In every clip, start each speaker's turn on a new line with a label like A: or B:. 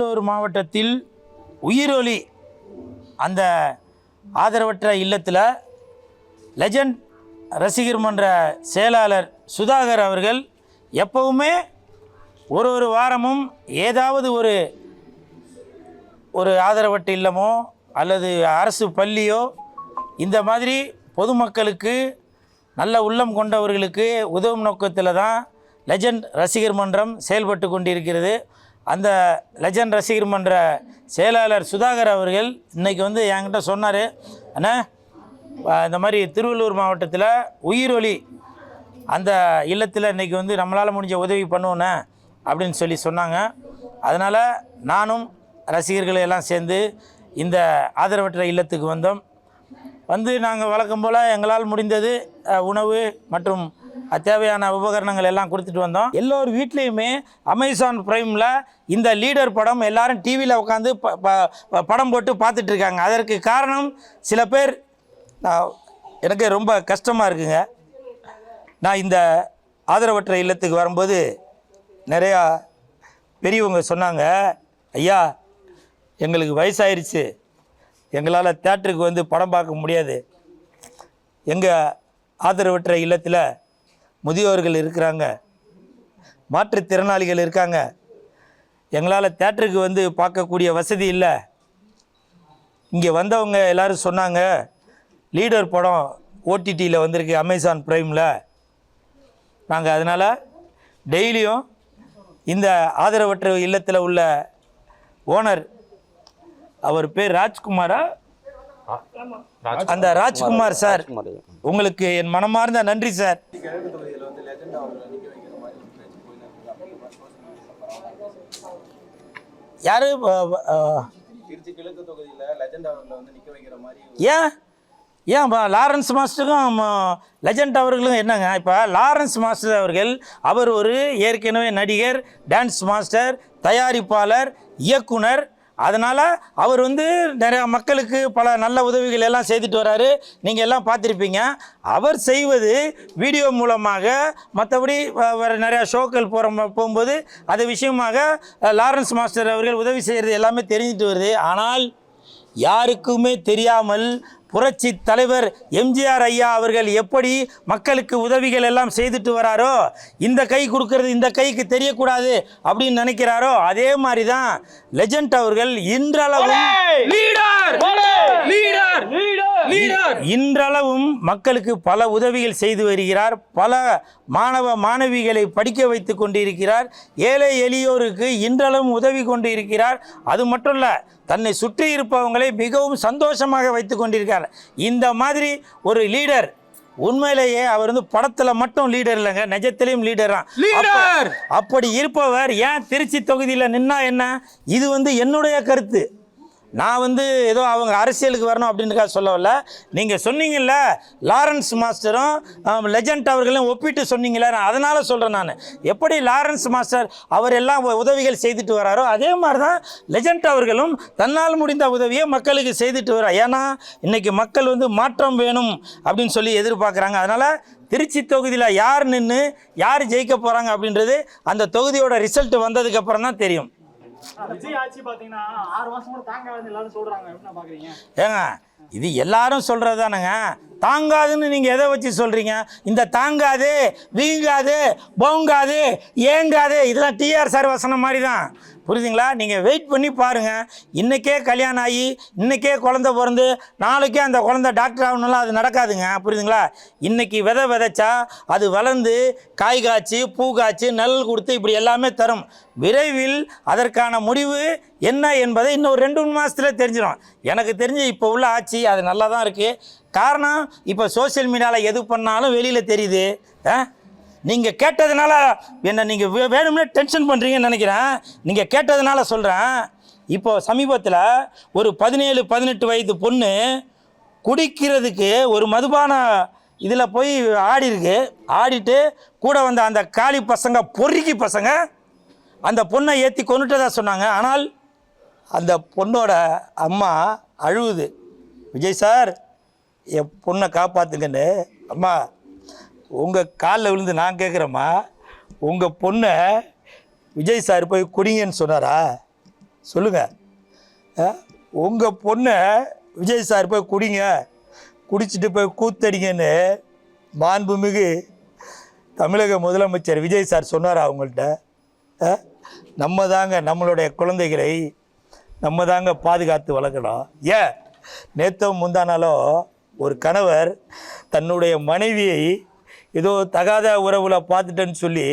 A: திருவள்ளூர் மாவட்டத்தில் உயிரொலி அந்த ஆதரவற்ற இல்லத்தில் லெஜண்ட் ரசிகர் மன்ற செயலாளர் சுதாகர் அவர்கள் எப்பவுமே ஒரு வாரமும் ஏதாவது ஒரு ஆதரவற்ற இல்லமோ அல்லது அரசு பள்ளியோ இந்த மாதிரி பொதுமக்களுக்கு நல்ல உள்ளம் கொண்டவர்களுக்கு உதவும் நோக்கத்தில் தான் லெஜண்ட் ரசிகர் மன்றம் செயல்பட்டு கொண்டிருக்கிறது. அந்த லெஜண்ட் ரசிகர் மன்ற செயலாளர் சுதாகர் அவர்கள் இன்றைக்கி என்கிட்ட சொன்னார், அண்ணா இந்த மாதிரி திருவள்ளூர் மாவட்டத்தில் உயிரொலி அந்த இல்லத்தில் இன்றைக்கி நம்மளால் முடிஞ்ச உதவி பண்ணுவோண்ணே அப்படின்னு சொன்னாங்க. அதனால் நானும் ரசிகர்களை எல்லாம் சேர்ந்து இந்த ஆதரவற்ற இல்லத்துக்கு வந்தோம். நாங்கள் வழக்கம் போல் எங்களால் முடிந்தது உணவு மற்றும் தேவையான உபகரணங்கள் எல்லாம் கொடுத்துட்டு வந்தோம். எல்லோரும் வீட்லேயுமே அமேசான் ப்ரைமில் இந்த லீடர் படம் எல்லாரும் டிவியில் உட்காந்து படம் போட்டு பார்த்துட்ருக்காங்க. அதற்கு காரணம் சில பேர் எனக்கு ரொம்ப கஷ்டமாக இருக்குங்க. நான் இந்த ஆதரவற்ற இல்லத்துக்கு வரும்போது நிறையா பெரியவங்க சொன்னாங்க, ஐயா எங்களுக்கு வயசாயிருச்சு, எங்களால் தேட்டருக்கு படம் பார்க்க முடியாது, எங்கள் ஆதரவற்ற இல்லத்தில் முதியோர்கள் இருக்கிறாங்க, மாற்றுத்திறனாளிகள் இருக்காங்க, எங்களால் தேட்டருக்கு பார்க்கக்கூடிய வசதி இல்லை. இங்கே வந்தவங்க எல்லோரும் சொன்னாங்க, லீடர் படம் ஓடிடியில் வந்திருக்கு அமேசான் ப்ரைமில், நாங்கள் அதனால் டெய்லியும் இந்த ஆதரவற்ற இல்லத்தில் உள்ள ஓனர், அவர் பேர் ராஜ்குமாரா, அந்த ராஜ்குமார் சார், உங்களுக்கு என் மனமார்ந்த நன்றி சார். யாரு ஏன் லாரன்ஸ் மாஸ்டருக்கும் லெஜண்ட் அவர்களும் என்னங்க? இப்போ லாரன்ஸ் மாஸ்டர் அவர்கள் அவர் ஒரு ஏற்கனவே நடிகர், டான்ஸ் மாஸ்டர், தயாரிப்பாளர், இயக்குனர். அதனால் அவர் நிறையா மக்களுக்கு பல நல்ல உதவிகள் எல்லாம் செய்துட்டு வராரு. நீங்கள் எல்லாம் பார்த்துருப்பீங்க. அவர் செய்வது வீடியோ மூலமாக, மற்றபடி வேறு நிறையா ஷோக்கள் போகும்போது அது விஷயமாக லாரன்ஸ் மாஸ்டர் அவர்கள் உதவி செய்கிறது எல்லாமே தெரிஞ்சிட்டு வருது. ஆனால் யாருக்குமே தெரியாமல் புரட்சி தலைவர் எம்ஜிஆர் ஐயா அவர்கள் எப்படி மக்களுக்கு உதவிகள் எல்லாம் செய்துட்டு வராரோ, இந்த கை கொடுக்கறது இந்த கைக்கு தெரியக்கூடாது அப்படின்னு நினைக்கிறாரோ, அதே மாதிரி தான் லெஜண்ட் அவர்கள் இன்றளவும் மக்களுக்கு பல உதவிகள் செய்து வருகிறார். பல மாணவ மாணவிகளை படிக்க வைத்து கொண்டிருக்கிறார். ஏழை எளியோருக்கு இன்றளவும் உதவி கொண்டு இருக்கிறார். அது மட்டும் இல்லை, தன்னை சுற்றி இருப்பவங்களை மிகவும் சந்தோஷமாக வைத்து கொண்டிருக்கார். இந்த மாதிரி ஒரு லீடர், உண்மையிலேயே அவர் படத்தில் மட்டும் லீடர் இல்லைங்க, நிஜத்திலையும் லீடர் தான். அப்படி இருப்பவர் ஏன் திருச்சி தொகுதியில் நின்னா என்ன? இது என்னுடைய கருத்து. நான் ஏதோ அவங்க அரசியலுக்கு வரணும் அப்படின்றக்காக சொல்லவில்லை. நீங்கள் சொன்னீங்கல்ல, லாரன்ஸ் மாஸ்டரும் லெஜண்ட் அவர்களும் ஒப்பிட்டு சொன்னீங்களே, நான் அதனால் சொல்கிறேன். நான் எப்படி லாரன்ஸ் மாஸ்டர் அவர் எல்லாம் உதவிகள் செய்துட்டு வராரோ, அதே மாதிரி தான் லெஜண்ட் அவர்களும் தன்னால் முடிந்த உதவியை மக்களுக்கு செய்துட்டு வரார். ஏன்னா இன்றைக்கி மக்கள் மாற்றம் வேணும் அப்படின்னு சொல்லி எதிர்பார்க்குறாங்க. அதனால் திருச்சி தொகுதியில் யார் நின்று யார் ஜெயிக்க போகிறாங்க அப்படின்றது அந்த தொகுதியோட ரிசல்ட் வந்ததுக்கப்புறம் தான் தெரியும்.
B: விஜய் ஆட்சி பாத்தீங்கன்னா 6 மாசம் கூட தாங்காதுன்னு எல்லாரும் சொல்றாங்க. என்ன பாக்குறீங்க?
A: ஏங்க இது எல்லாரும் சொல்றது தானுங்க. தாங்காதுன்னு நீங்கள் எதை வச்சு சொல்கிறீங்க? இந்த தாங்காது, வீங்காது, போங்காது, ஏங்காது இதெல்லாம் டிஆர் சார் வசனம் மாதிரி தான். புரியுதுங்களா? நீங்கள் வெயிட் பண்ணி பாருங்கள். இன்றைக்கே கல்யாணம் ஆகி இன்றைக்கே குழந்தை பிறந்து நாளைக்கே அந்த குழந்தை டாக்டர் ஆகணும்லாம் அது நடக்காதுங்க. புரியுதுங்களா? இன்றைக்கி விதைச்சா அது வளர்ந்து காய் காய்ச்சி பூ காய்ச்சி நெல் கொடுத்து இப்படி எல்லாமே தரும். விரைவில் அதற்கான முடிவு என்ன என்பதை இன்னும் 2-3 மாதத்தில் தெரிஞ்சிடும். எனக்கு தெரிஞ்சு இப்போ உள்ள ஆட்சி அது நல்லா தான் இருக்குது. காரணம், இப்போ சோசியல் மீடியாவில் எது பண்ணாலும் வெளியில் தெரியுது. நீங்கள் கேட்டதுனால என்ன நீங்கள் வேணும்னே டென்ஷன் பண்ணுறீங்கன்னு நினைக்கிறேன். நீங்கள் கேட்டதுனால சொல்கிறேன். இப்போது சமீபத்தில் ஒரு 17-18 வயது பொண்ணு குடிக்கிறதுக்கு ஒரு மதுபான இதில் போய் ஆடிட்டு கூட வந்த அந்த காளி பசங்க, பொறுக்கி பசங்க அந்த பொண்ணை ஏற்றி கொண்டுட்டதா சொன்னாங்க. ஆனால் அந்த பொண்ணோட அம்மா அழுவுது, விஜய் சார் என் பொண்ணை காப்பாற்றுங்கன்னு. அம்மா உங்கள் காலில் விழுந்து நான் கேட்குறேம்மா, உங்கள் பொண்ணை விஜய் சார் போய் குடிங்கன்னு சொன்னாரா?
C: சொல்லுங்கள். உங்கள் பொண்ணை விஜய் சார் போய் குடிங்க, குடிச்சிட்டு போய் கூத்தடிங்கன்னு மாண்புமிகு தமிழக முதலமைச்சர் விஜய் சார் சொன்னார் அவங்கள்ட்ட. நம்ம தாங்க நம்மளுடைய குழந்தைகளை நம்ம தாங்க பாதுகாத்து வளர்க்கணும். ஏன் நேத்தோ முந்தானாலோ ஒரு கணவர் தன்னுடைய மனைவியை ஏதோ தகாத உறவில் பார்த்துட்டேன்னு சொல்லி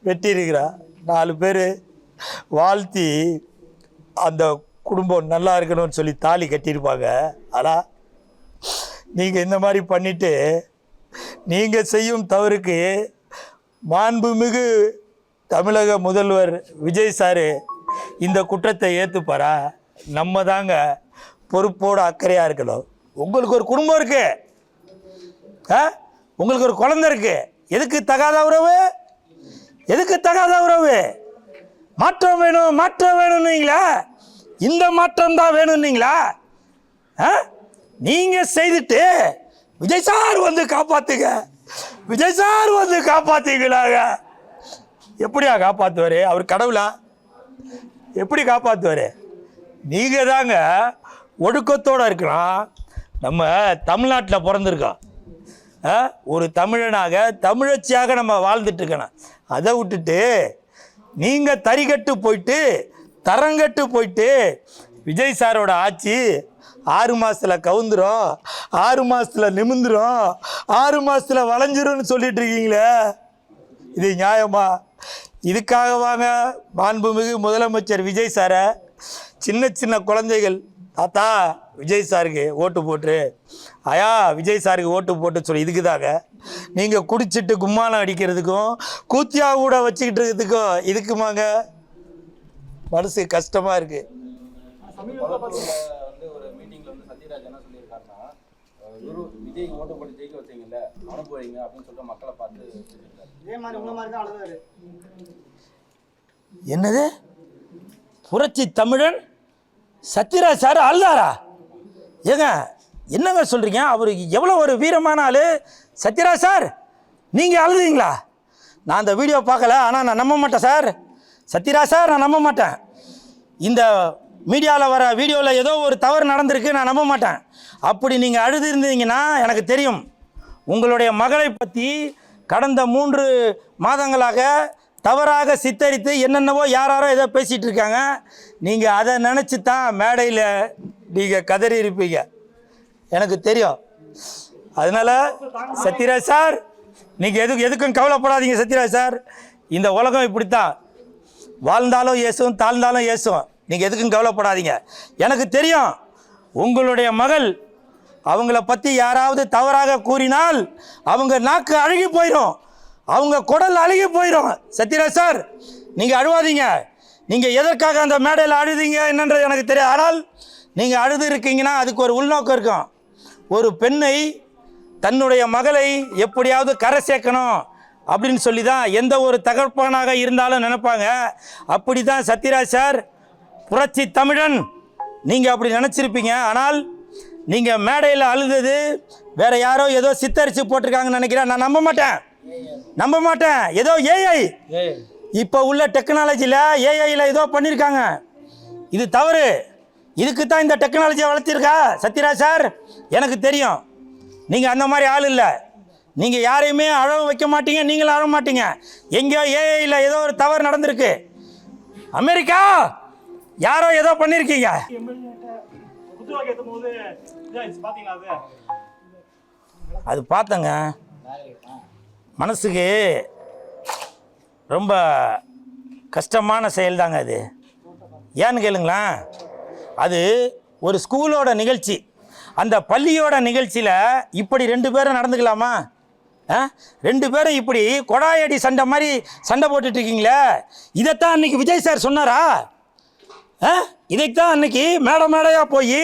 C: வெட்டியிருக்கிறா. 4 பேர் வாழ்த்தி அந்த குடும்பம் நல்லா இருக்கணும்னு சொல்லி தாலி கட்டியிருப்பாங்க. ஆனால் நீங்கள் இந்த மாதிரி பண்ணிவிட்டு நீங்கள் செய்யும் தவறுக்கு மாண்புமிகு தமிழக முதல்வர் விஜய் சார் இந்த குற்றத்தை ஏற்றுப்பாரா? நம்ம தாங்க பொறுப்போடு அக்கறையாக இருக்கணும். உங்களுக்கு ஒரு குடும்பம் இருக்கு, உங்களுக்கு ஒரு குழந்தை இருக்கு. எதுக்கு தகாத உறவு? எதுக்கு தகாத உறவு? மாற்றம் வேணும், மாற்றம் வேணும்னீங்களா? இந்த மாற்றம் தான் வேணும்னீங்களா? நீங்கள் செய்துட்டு விஜய் சார் வந்து காப்பாற்றுங்க, விஜய் சார் வந்து காப்பாற்றுங்களாங்க. எப்படியா காப்பாற்றுவார்? அவர் கடவுளா? எப்படி காப்பாற்றுவார்? நீங்கள் தாங்க ஒடுக்கத்தோடு இருக்கலாம். நம்ம தமிழ்நாட்டில் பிறந்திருக்கோம், ஒரு தமிழனாக தமிழச்சியாக நம்ம வாழ்ந்துட்டு இருக்கணும். அதை விட்டுட்டு நீங்கள் தறிகட்டு போயிட்டு தரங்கட்டு போயிட்டு விஜய் சாரோட ஆட்சி 6 மாதத்தில் கவுந்துரும், 6 மாதத்தில் நிமிந்துரும், 6 மாதத்தில் வளைஞ்சிரும்னு சொல்லிட்டு இருக்கீங்களே, இது நியாயமா? இதுக்காக வாங்க மாண்புமிகு முதலமைச்சர் விஜய் சாரை சின்ன சின்ன குழந்தைகள் தாத்தா விஜய் சாருக்கு ஓட்டு போட்டு, ஐயா விஜய் சாருக்கு ஓட்டு போட்டு சொல்லி இதுக்கு தாங்க. நீங்கள் குடிச்சிட்டு கும்மாளம் அடிக்கிறதுக்கும் கூத்தியா கூட வச்சுக்கிட்டு இருக்கிறதுக்கும் இதுக்குமாங்க மனசு கஷ்டமாக இருக்குது.
D: வந்து ஒரு மீட்டிங்ல வந்து சத்யராஜ் என்ன சொல்லியிருக்காருன்னா, விஜய் ஓட்டு போட்டு ஜெயிக்க வச்சீங்கல்ல அனுப்புவீங்க அப்படின்னு சொல்லிட்டு மக்களை பார்த்து
B: இதே மாதிரி உங்களை மாதிரி தான் அழுதாரு.
A: என்னது புரட்சி தமிழன் சத்யராஜ் சார் அழுதாரா? ஏங்க என்னங்க சொல்கிறீங்க? அவர் எவ்வளோ ஒரு வீரமான ஆள் சத்யராஜ் சார். நீங்கள் அழுதுங்களா? நான் அந்த வீடியோ பார்க்கல, ஆனால் நான் நம்ப மாட்டேன் சார். சத்யராஜ் சார் நான் நம்ப மாட்டேன். இந்த மீடியாவில் வர வீடியோவில் ஏதோ ஒரு தவறு நடந்திருக்கு, நான் நம்ப மாட்டேன். அப்படி நீங்கள் அழுது இருந்தீங்கன்னா எனக்கு தெரியும். உங்களுடைய மகளை பற்றி கடந்த 3 மாதங்களாக தவறாக சித்தரித்து என்னென்னவோ யாரோ ஏதோ பேசிகிட்டு இருக்காங்க. நீங்கள் அதை நினச்சி தான் மேடையில் நீங்கள் கதறி இருப்பீங்க, எனக்கு தெரியும். அதனால் சத்யராஜ் சார் நீங்கள் எதுக்கும் கவலைப்படாதீங்க. சத்யராஜ் சார், இந்த உலகம் இப்படித்தான், வாழ்ந்தாலும் ஏசும் தாழ்ந்தாலும் ஏசும். நீங்கள் எதுக்கும் கவலைப்படாதீங்க. எனக்கு தெரியும் உங்களுடைய மகள், அவங்கள பற்றி யாராவது தவறாக கூறினால் அவங்க நாக்கு அழுகி போயிடும், அவங்க குடல் அழுகி போயிடும். சத்யராஜ் சார் நீங்கள் அழுவாதீங்க. நீங்கள் எதற்காக அந்த மேடையில் அழுதீங்க என்னன்றது எனக்கு தெரியும். ஆனால் நீங்கள் அழுது இருக்கீங்கன்னா அதுக்கு ஒரு உள்நோக்கம் இருக்கும். ஒரு பெண்ணை தன்னுடைய மகளை எப்படியாவது கரை சேர்க்கணும் அப்படின்னு சொல்லி தான் எந்த ஒரு தகப்பனாக இருந்தாலும் நினைப்பாங்க. அப்படி தான் சத்யராஜ் சார் புரட்சி தமிழன் நீங்கள் அப்படி நினச்சிருப்பீங்க. ஆனால் நீங்கள் மேடையில் அழுதது வேறு யாரோ ஏதோ சித்தரித்து போட்டிருக்காங்கன்னு நினைக்கிறேன். நான் நம்ப மாட்டேன். ஏதோ ஏஐ இப்போ உள்ள டெக்னாலஜியில் ஏஐயில் ஏதோ பண்ணியிருக்காங்க. இது தவறு. இதுக்கு தான் இந்த டெக்னாலஜியை வளர்த்திருக்கா சத்யராஜ் சார்? எனக்கு தெரியும். நீங்கள் அந்த மாதிரி ஆள் இல்லை. நீங்கள் யாரையுமே அழ வைக்க மாட்டீங்க, நீங்களும் அழ மாட்டீங்க. எங்கேயோ ஏஐயில் ஏதோ ஒரு தவறு நடந்திருக்கு. அமெரிக்கா யாரோ ஏதோ பண்ணியிருக்கீங்க.
B: குத்துவாக்கு ஏற்றும் போது பார்த்தீங்களா?
A: அது பார்த்தங்க, மனசுக்கு ரொம்ப கஷ்டமான செயல் தாங்க அது. ஏன்னு கேளுங்களேன், அது ஒரு ஸ்கூலோட நிகழ்ச்சி. அந்த பள்ளியோட நிகழ்ச்சியில் இப்படி 2 பேரும் நடந்துக்கலாமா? 2 பேரும் இப்படி கொடாயடி சண்டை மாதிரி சண்டை போட்டுட்ருக்கீங்களே. இதைத்தான் அன்றைக்கி விஜய் சார் சொன்னாரா? இதைத்தான் அன்றைக்கி மேடையாக போய்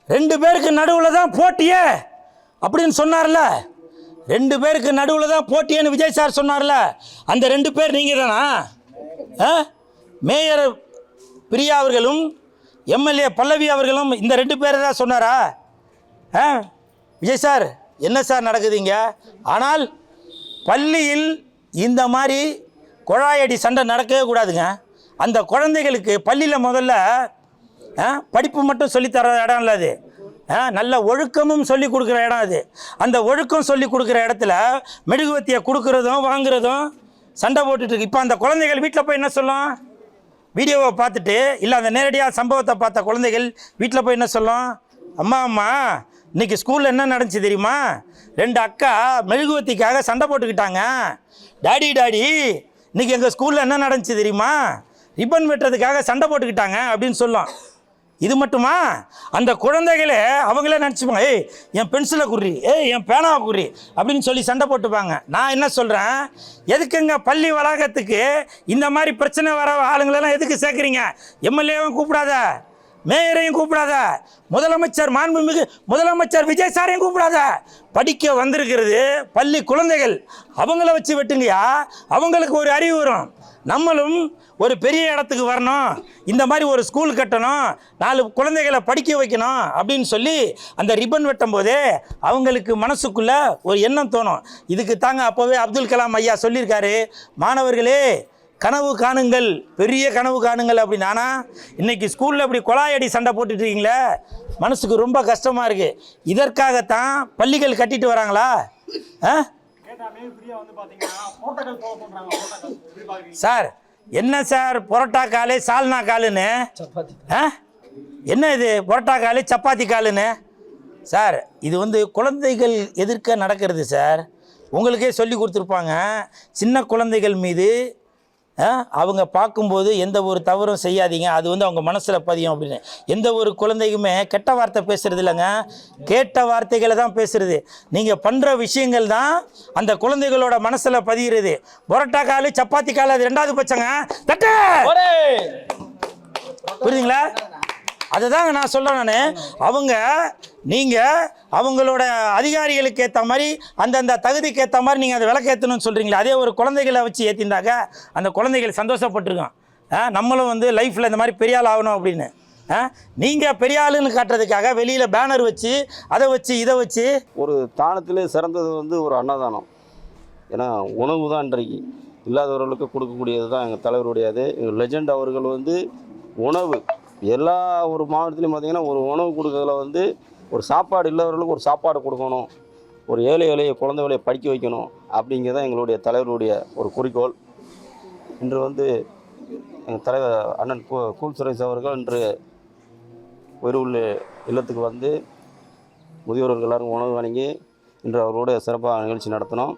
A: 2 பேருக்கு நடுவில் தான் போட்டியே அப்படின்னு சொன்னார்ல. 2 பேருக்கு நடுவில் தான் போட்டியேன்னு விஜய் சார் சொன்னார்ல. அந்த 2 பேர் நீங்கள் தானா? மேயர் பிரியா அவர்களும் எம்எல்ஏ பல்லவி அவர்களும் இந்த 2 பேரை தான் சொன்னாரா? விஜய் சார் என்ன சார் நடக்குதுங்க? ஆனால் பள்ளியில் இந்த மாதிரி குழாயடி சண்டை நடக்கவே கூடாதுங்க. அந்த குழந்தைகளுக்கு பள்ளியில் முதல்ல படிப்பு மட்டும் சொல்லித்தர இடம் இல்லை அது, நல்ல ஒழுக்கமும் சொல்லி கொடுக்குற இடம் அது. அந்த ஒழுக்கம் சொல்லி கொடுக்குற இடத்துல மெழுகுவத்தியை கொடுக்குறதும் வாங்குறதும் சண்டை போட்டுட்ருக்கு. இப்போ அந்த குழந்தைகள் வீட்டில் போய் என்ன சொல்லும்? வீடியோவை பார்த்துட்டு இல்லை அந்த நேரடியாக சம்பவத்தை பார்த்த குழந்தைகள் வீட்டில் போய் என்ன சொல்லும்? அம்மா இன்றைக்கி ஸ்கூலில் என்ன நடந்துச்சு தெரியுமா? 2 அக்கா மெழுகுவத்திக்காக சண்டை போட்டுக்கிட்டாங்க. டாடி இன்றைக்கி எங்கள் ஸ்கூலில் என்ன நடந்துச்சு தெரியுமா? ரிப்பன் வெட்டுறதுக்காக சண்டை போட்டுக்கிட்டாங்க அப்படின்னு சொல்லும். இது மட்டுமா? அந்த குழந்தைகளே அவங்களே நினச்சிப்பாங்க, ஏய் என் பென்சிலை குறி, என் பேனாவை குறி அப்படின்னு சொல்லி சண்டை போட்டுப்பாங்க. நான் என்ன சொல்கிறேன், எதுக்குங்க பள்ளி வளாகத்துக்கு இந்த மாதிரி பிரச்சனை வர ஆளுங்களெல்லாம் எதுக்கு சேர்க்குறீங்க? எம்எல்ஏவும் கூப்பிடாத, மேயரையும் கூப்பிடாத, மாண்புமிகு முதலமைச்சர் விஜய் சாரையும் கூப்பிடாத. படிக்க வந்திருக்கிறது பள்ளி குழந்தைகள், அவங்கள வச்சு வெட்டுங்கயா, அவங்களுக்கு ஒரு அறிவு வரும். நம்மளும் ஒரு பெரிய இடத்துக்கு வரணும், இந்த மாதிரி ஒரு ஸ்கூல் கட்டணும், 4 குழந்தைகளை படிக்க வைக்கணும் அப்படின்னு சொல்லி அந்த ரிப்பன் வெட்டும் போதே அவங்களுக்கு மனசுக்குள்ள ஒரு எண்ணம் தோணும். இதுக்கு தாங்க அப்போவே அப்துல் கலாம் ஐயா சொல்லியிருக்காரு, மாணவர்களே கனவு காணுங்கள், பெரிய கனவு காணுங்கள் அப்படின்னு. ஆனால் இன்றைக்கி ஸ்கூலில் இப்படி கொலாயடி சண்டை போட்டுட்டு இருக்கீங்களே, மனசுக்கு ரொம்ப கஷ்டமாக இருக்குது. இதற்காகத்தான் பள்ளிகள் கட்டிட்டு வராங்களா? சார் என்ன சார் பரோட்டா காலு சால்னா காலுன்னு, என்ன இது பரோட்டா காலு சப்பாத்தி காலுன்னு? சார் இது குழந்தைகள் எதிர்க்க நடக்கிறது சார். உங்களுக்கே சொல்லி கொடுத்துருப்பாங்க, சின்ன குழந்தைகள் மீது அவங்க பார்க்கும்போது எந்த ஒரு தவறும் செய்யாதீங்க, அது அவங்க மனசில் பதியும் அப்படின்னு. எந்த ஒரு குழந்தைக்குமே கெட்ட வார்த்தை பேசுறது இல்லைங்க, கேட்ட வார்த்தைகளை தான் பேசுறது. நீங்கள் பண்ணுற விஷயங்கள் தான் அந்த குழந்தைகளோட மனசில் பதிகிறது. பரோட்டா காலு சப்பாத்தி காலு அது 2வது பட்சங்க. தட்டு புரியுதுங்களா? அதுதாங்க நான் சொல்கிறேன். நீங்கள் அவங்களோட அதிகாரிகளுக்கு ஏற்ற மாதிரி அந்தந்த தகுதிக்கு ஏற்ற மாதிரி நீங்கள் அதை விளக்கேற்றணும்னு சொல்கிறீங்களா? அதே ஒரு குழந்தைகளை வச்சு ஏற்றிருந்தாக்க அந்த குழந்தைகள் சந்தோஷப்பட்டிருக்கோம். நம்மளும் லைஃப்பில் இந்த மாதிரி பெரிய ஆள் ஆகணும் அப்படின்னு. நீங்கள் பெரிய ஆளுன்னு காட்டுறதுக்காக வெளியில் பேனர் வச்சு அதை வச்சு இதை வச்சு.
E: ஒரு தானத்திலே சிறந்தது ஒரு அன்னதானம். ஏன்னா உணவு தான் இன்றைக்கு இல்லாதவர்களுக்கு கொடுக்கக்கூடியது தான் எங்கள் தலைவருடையது. எங்கள் லெஜெண்ட் அவர்கள் உணவு எல்லா ஒரு மாவட்டத்துலையும் பார்த்திங்கன்னா ஒரு உணவு கொடுக்கறதுல ஒரு சாப்பாடு இல்லாதவர்களுக்கு ஒரு சாப்பாடு கொடுக்கணும், ஒரு ஏழை குழந்தைகளை படிக்க வைக்கணும் அப்படிங்கிறதான் எங்களுடைய தலைவருடைய ஒரு குறிக்கோள். இன்று எங்கள் தலைவர் அண்ணன் கூல் சுரேஷ் அவர்கள் இன்று உயிருள்ள இல்லத்துக்கு முதியோர்கள் எல்லாரும் உணவு வழங்கி இன்று அவரோட சிறப்பாக நிகழ்ச்சி நடத்தினோம்.